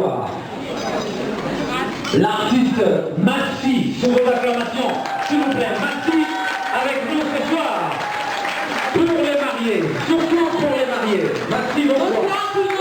recevoir l'artiste Massi sous vos acclamations. S'il vous plaît, Massi avec nous ce soir. Pour les mariés, surtout pour les mariés. Massi, bonsoir. Bonsoir tout le monde.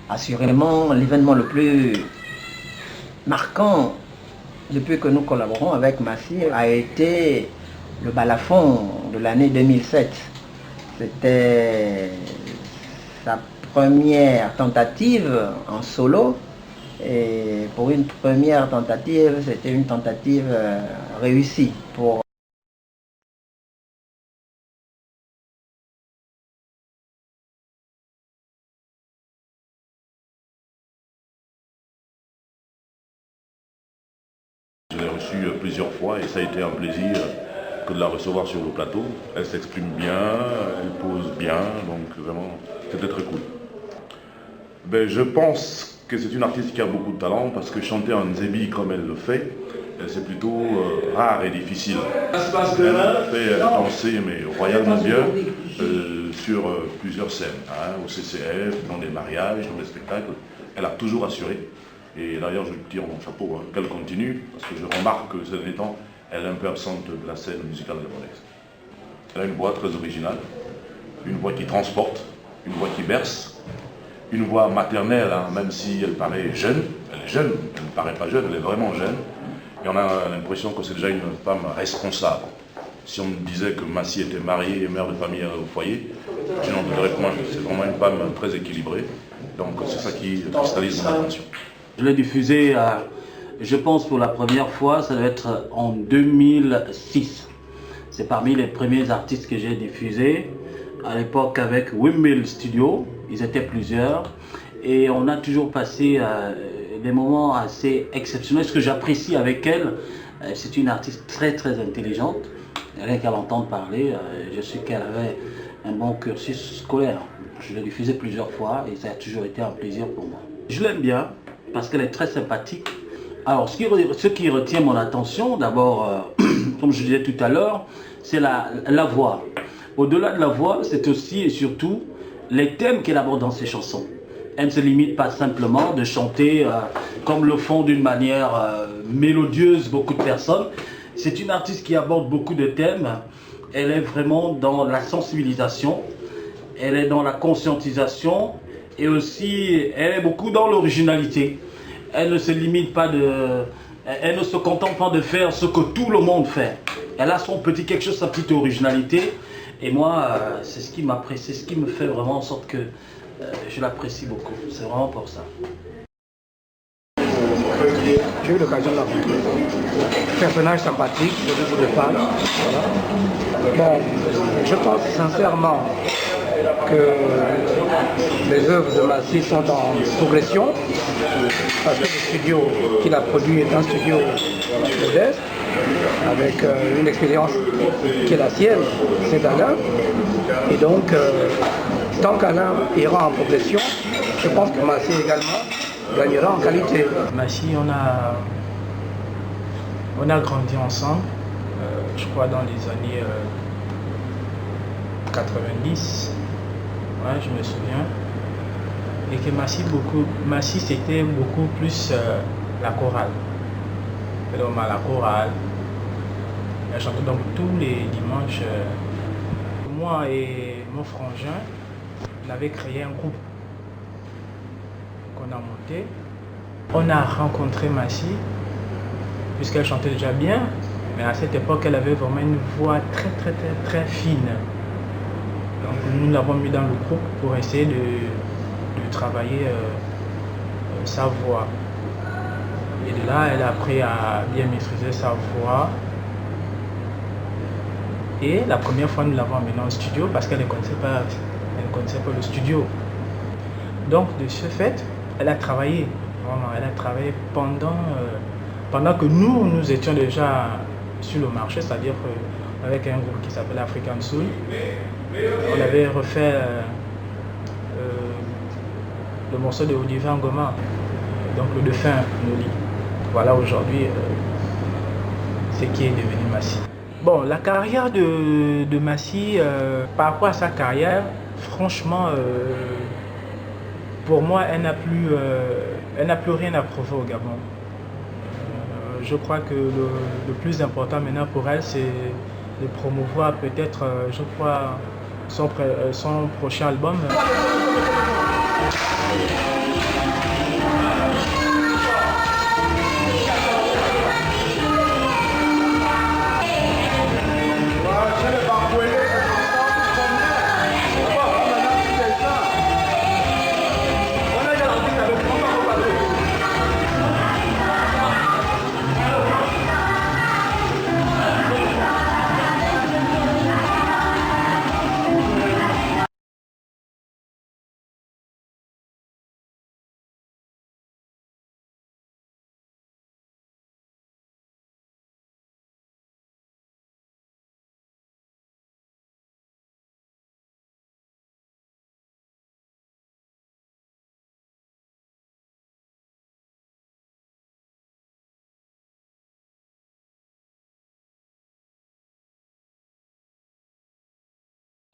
Assurément, l'événement le plus marquant depuis que nous collaborons avec Massi a été le balafon de l'année 2007. C'était sa première tentative en solo et pour une première tentative, c'était une tentative réussie pour Je l'ai reçue plusieurs fois et ça a été un plaisir que de la recevoir sur le plateau. Elle s'exprime bien, elle pose bien, donc vraiment, c'était très cool. Ben, je pense que c'est une artiste qui a beaucoup de talent parce que chanter en Nzebi comme elle le fait, c'est plutôt rare et difficile. Elle fait danser mais royalement bien sur plusieurs scènes, hein, au CCF, dans les mariages, dans les spectacles. Elle a toujours assuré. Et d'ailleurs, je lui tire mon chapeau qu'elle continue, parce que je remarque que ces derniers temps, elle est un peu absente de la scène musicale japonaise. Elle a une voix très originale, une voix qui transporte, une voix qui berce, une voix maternelle, hein, même si elle paraît jeune. Elle est jeune, elle ne paraît pas jeune, elle est vraiment jeune. Et on a l'impression que c'est déjà une femme responsable. Si on me disait que Massi était mariée et mère de famille au foyer, je n'en donnerais point. C'est vraiment une femme très équilibrée. Donc c'est ça qui cristallise mon attention. Je l'ai diffusé, je pense pour la première fois, ça doit être en 2006. C'est parmi les premiers artistes que j'ai diffusés. À l'époque avec Windmill Studio, ils étaient plusieurs. Et on a toujours passé des moments assez exceptionnels. Ce que j'apprécie avec elle, c'est une artiste très très intelligente. Rien qu'à l'entendre parler, je sais qu'elle avait un bon cursus scolaire. Je l'ai diffusé plusieurs fois et ça a toujours été un plaisir pour moi. Je l'aime bien parce qu'elle est très sympathique. Alors, ce qui retient mon attention, d'abord, comme je disais tout à l'heure, c'est la voix. Au-delà de la voix, c'est aussi et surtout les thèmes qu'elle aborde dans ses chansons. Elle ne se limite pas simplement de chanter comme le font d'une manière mélodieuse beaucoup de personnes. C'est une artiste qui aborde beaucoup de thèmes. Elle est vraiment dans la sensibilisation, elle est dans la conscientisation et aussi elle est beaucoup dans l'originalité. Elle ne se limite pas elle ne se contente pas de faire ce que tout le monde fait. Elle a son petit quelque chose, sa petite originalité. Et moi, c'est ce qui m'apprécie, c'est ce qui me fait vraiment en sorte que je l'apprécie beaucoup. C'est vraiment pour ça. J'ai eu l'occasion de la rencontrer. Personnage sympathique, beaucoup de fans. Voilà. Bon, je pense sincèrement que les œuvres de Massi sont en progression, parce que le studio qu'il a produit est un studio modeste, avec une expérience qui est la sienne, c'est Alain. Et donc, tant qu'Alain ira en progression, je pense que Massi également gagnera en qualité. Massi, on a grandi ensemble, je crois dans les années 90, ouais, je me souviens. Et que Massi c'était beaucoup plus la chorale. Donc à la chorale, elle chantait donc tous les dimanches. Moi et mon frangin, on avait créé un groupe qu'on a monté. On a rencontré Massi, puisqu'elle chantait déjà bien, mais à cette époque, elle avait vraiment une voix très fine. Donc nous l'avons mis dans le groupe pour essayer de travailler sa voix. Et de là, elle a appris à bien maîtriser sa voix. Et la première fois, nous l'avons emmenée en studio parce qu'elle ne connaissait pas le studio. Donc de ce fait, elle a travaillé. Vraiment, elle a travaillé pendant que nous étions déjà sur le marché, c'est-à-dire avec un groupe qui s'appelle African Soul. On avait refait le morceau de Olivier Ngoma, donc le défunt Noli. Voilà aujourd'hui ce qui est devenu Massy. Bon, la carrière de Massy, par rapport à sa carrière, franchement, pour moi, elle n'a plus rien à prouver au Gabon. Je crois que le plus important maintenant pour elle, c'est de promouvoir peut-être, je crois, son prochain album.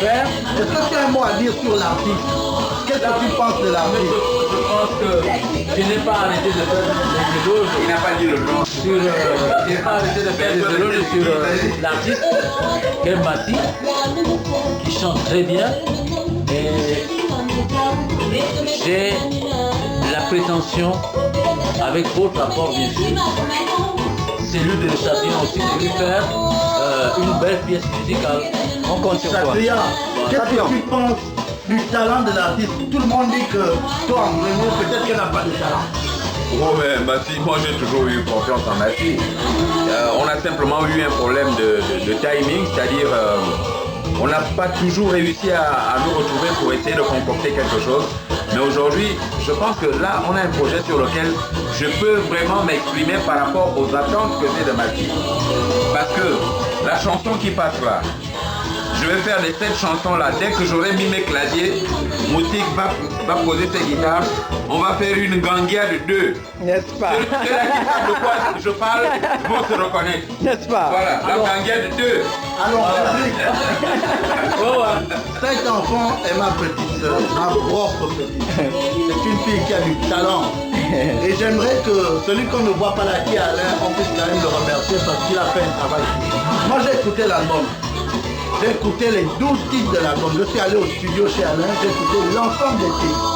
Est-ce que tu as un mot à dire sur l'artiste? Qu'est-ce que tu penses de l'artiste? Je pense que je n'ai pas arrêté de faire des éloges. Il n'a pas dit le nom. Je n'ai pas arrêté de faire des éloges sur l'artiste qu'est Massy, qui chante très bien. Et j'ai la prétention, avec votre apport bien sûr, celui de Chapion aussi, de lui faire une belle pièce musicale. On compte sur toi. Qu'est-ce que tu penses du talent de l'artiste? Tout le monde dit que toi, vraiment, peut-être qu'elle n'a pas de talent. Oh mais Massy, moi j'ai toujours eu confiance en Massy. On a simplement eu un problème de timing, c'est-à-dire on n'a pas toujours réussi à nous retrouver pour essayer de concocter quelque chose. Mais aujourd'hui, je pense que là, on a un projet sur lequel je peux vraiment m'exprimer par rapport aux attentes que j'ai de Massy. Parce que la chanson qui passe là, je vais faire cette chanson-là. Dès que j'aurai mis mes claviers, Moutik va poser ses guitares. On va faire une ganguia de deux. N'est-ce pas? Ceux qui savent de quoi je parle vont se reconnaître. N'est-ce pas? Voilà, la ganguia de deux. Alors, cet enfant est ma petite soeur, ma propre petite. C'est une fille qui a du talent. Et j'aimerais que celui qu'on ne voit pas là, qui est Alain, on puisse quand même le remercier parce qu'il a fait un travail. Moi, j'ai écouté l'album. J'ai écouté les 12 titres de l'album. Je suis allé au studio chez Alain, j'ai écouté l'ensemble des titres.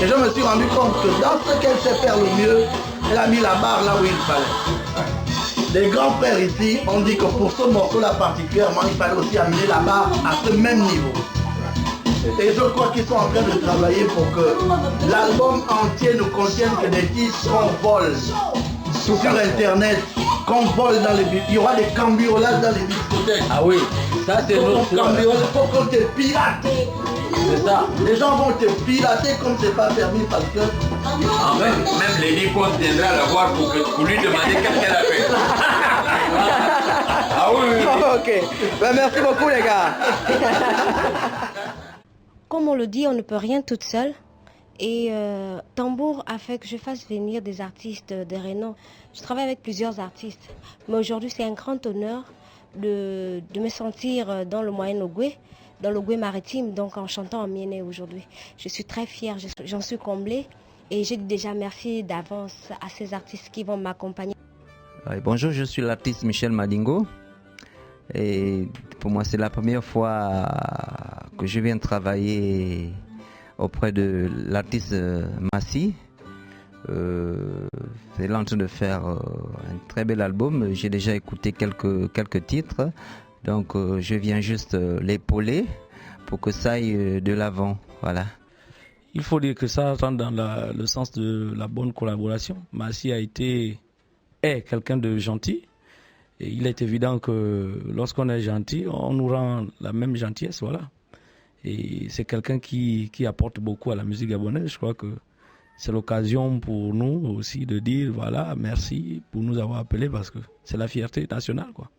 Et je me suis rendu compte que dans ce qu'elle sait faire le mieux, elle a mis la barre là où il fallait. Les grands-pères ici ont dit que pour ce morceau-là particulièrement, il fallait aussi amener la barre à ce même niveau. Et je crois qu'ils sont en train de travailler pour que l'album entier ne contienne que des titres qu'on vole sur Internet, qu'on vole dans les bibliothèques. Il y aura des cambriolages dans les bibliothèques. Ah oui, ça c'est notre cambriolage, il faut qu'on te pirate. C'est ça. Les gens vont te pirater comme c'est pas permis parce que... Même Lady Pons viendra la voir pour lui demander qu'est-ce qu'elle a fait. Ah oui. Ok, ben, merci beaucoup les gars. Comme on le dit, on ne peut rien toute seule. Et Tambour a fait que je fasse venir des artistes de renom. Je travaille avec plusieurs artistes. Mais aujourd'hui, c'est un grand honneur de me sentir dans le Moyen-Ogooué, dans l'Ogooué maritime, donc en chantant en Mienné aujourd'hui. Je suis très fière, j'en suis comblée. Et j'ai déjà merci d'avance à ces artistes qui vont m'accompagner. Bonjour, je suis l'artiste Michel Madingo. Et pour moi, c'est la première fois que je viens travailler auprès de l'artiste Massy. C'est là en train de faire un très bel album. J'ai déjà écouté quelques titres. Donc je viens juste l'épauler pour que ça aille de l'avant. Voilà. Il faut dire que ça rentre dans le sens de la bonne collaboration. Massi est quelqu'un de gentil. Et il est évident que lorsqu'on est gentil, on nous rend la même gentillesse. Voilà. Et c'est quelqu'un qui apporte beaucoup à la musique gabonaise. Je crois que c'est l'occasion pour nous aussi de dire voilà, merci pour nous avoir appelés parce que c'est la fierté nationale, quoi.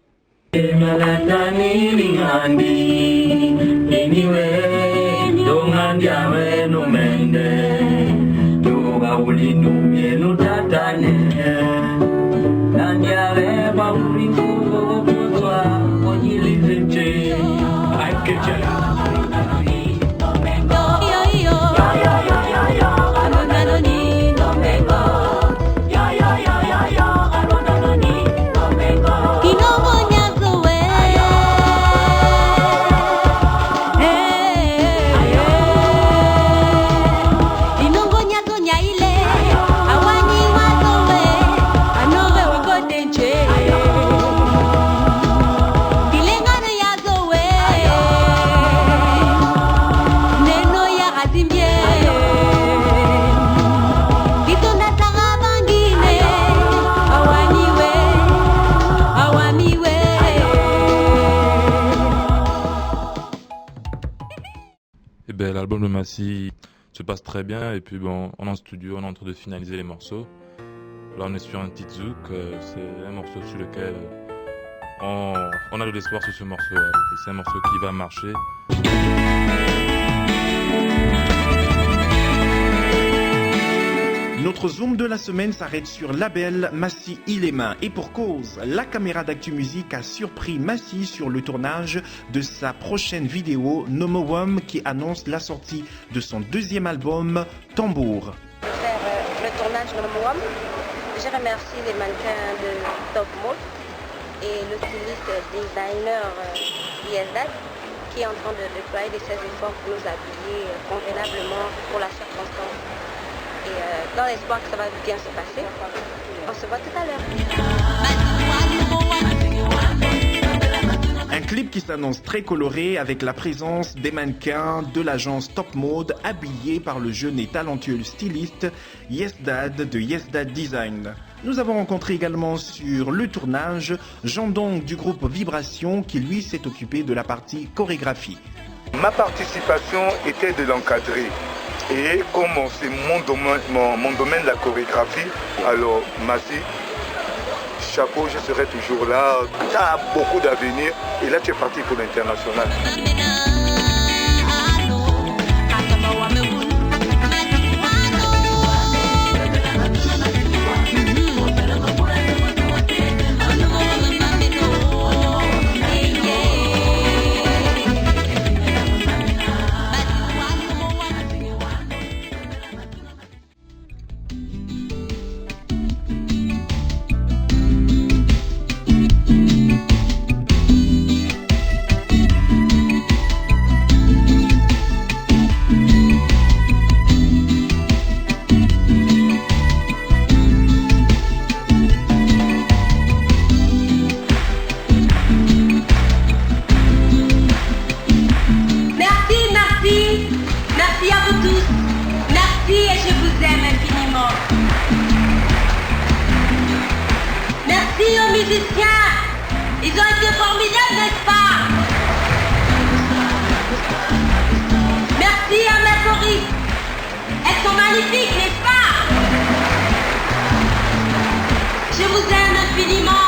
L'album de Massi se passe très bien et puis bon, on est en studio, on est en train de finaliser les morceaux. Là on est sur un petit zouk, c'est un morceau sur lequel on a de l'espoir sur ce morceau. C'est un morceau qui va marcher. Notre zoom de la semaine s'arrête sur label Massi Ilema et pour cause, la caméra d'Actu Musique a surpris Massi sur le tournage de sa prochaine vidéo Nomowam qui annonce la sortie de son deuxième album Tambour. Pour faire le tournage Nomowam, je remercie les mannequins de Top Mode et le styliste designer YesDad qui est en train de déployer ses efforts pour nous habiller convenablement pour la circonstance. Et dans l'espoir que ça va bien se passer, on se voit tout à l'heure. Un clip qui s'annonce très coloré avec la présence des mannequins de l'agence Top Mode habillés par le jeune et talentueux styliste YesDad de YesDad Design. Nous avons rencontré également sur le tournage Jean Dong du groupe Vibration qui lui s'est occupé de la partie chorégraphie. Ma participation était de l'encadrer. Et comme c'est mon domaine de la chorégraphie, alors Massi, chapeau, je serai toujours là. Tu as beaucoup d'avenir et là tu es parti pour l'international. Ils ont été formidables, n'est-ce pas? Merci à mes choristes. Elles sont magnifiques, n'est-ce pas? Je vous aime infiniment.